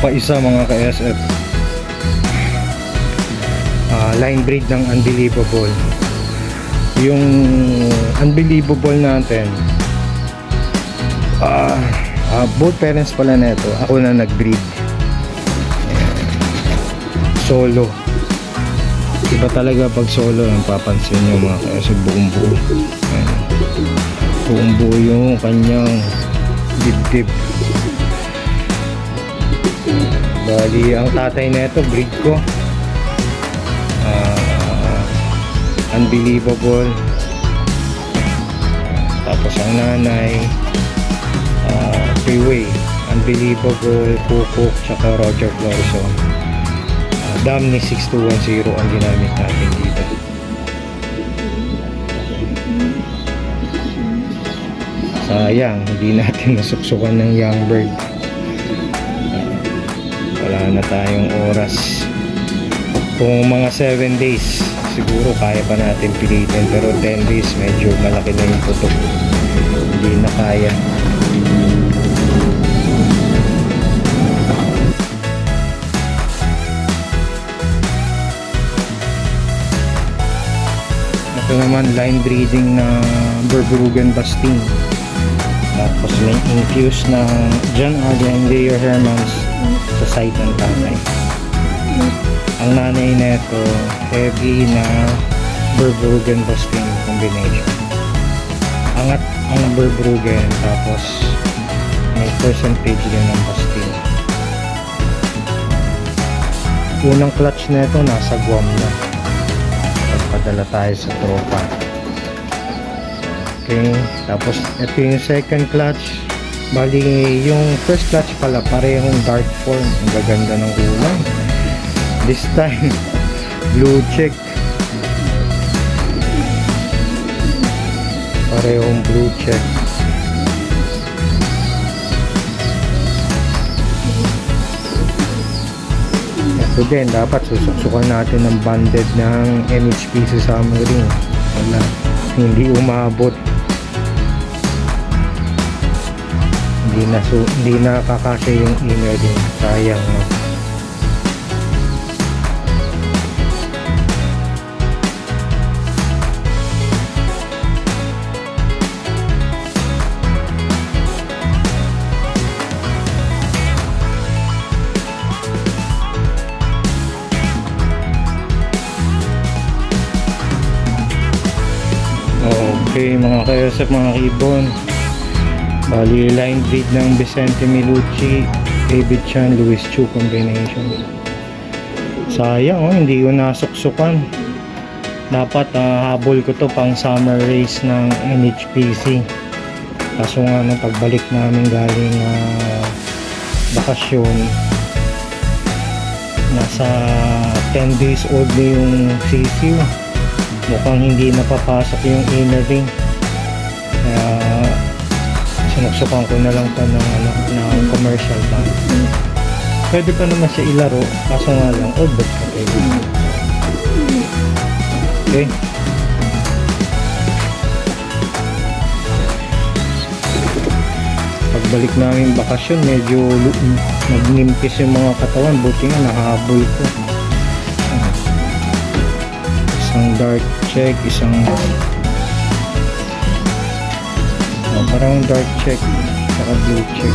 pa isa mga ka-SF. Line breed ng Unbelievable. Yung Unbelievable natin, both parents pala neto, ako na nag-breed. Solo. Iba talaga pag solo, ang papansin nyo mga ka-SF, buong buo. Buong buo yung kanyang dibdib. Bali, ang tatay neto, breed ko. Unbelievable. Tapos ang nanay, Freeway, Unbelievable, Kukuk, tsaka Roger Florson. Damni 6210 ang ginamit natin dito. Sayang, hindi natin nasuksukan ng young bird. Wala na tayong oras. Kung mga 7 days siguro kaya pa natin pilitin, pero 10 days medyo malaki na yung putok, hindi na kaya. Ito naman line breeding na Berberugen Bastin, tapos may infuse na John Arden Leo Hermans sa side ng tatay. Ang nanay neto, heavy na Berberugen Bastin combination. Angat ang Berberugen, tapos may percentage din ng Bastin. Unang clutch neto nasa Guam na. Pagpadala tayo sa tropa. Okay, tapos ito yung second clutch. Bali, yung first clutch pala parehong dark form. Ang gaganda ng kulay. This time, blue check. Parehong blue check. Ito din, dapat susuksukan natin ng banded ng MHP sa summer ring. Wala, hindi umabot. Hindi na kakasya yung inner ring. Sayang, no? Okay mga ka-SF, mga kibon, bali line breed ng Vicente Milucci, David Chan, Luis Chu combination. Sayang, hindi ko nasuksukan. Dapat habol ko to pang summer race ng NHPC. Kaso nga nung pagbalik namin galing bakasyon, nasa 10 days old na yung sisiw. Mukhang hindi napapasok yung inner ring, kaya sinuksukan ko na lang pa ng commercial band. Pwede pa naman siya ilaro, kaso nga lang old but ka pwede. Okay, pagbalik namin bakasyon, medyo nagnimpis yung mga katawan. Buti nga nahabol ko. Isang dark check, isang parang dark check saka blue check.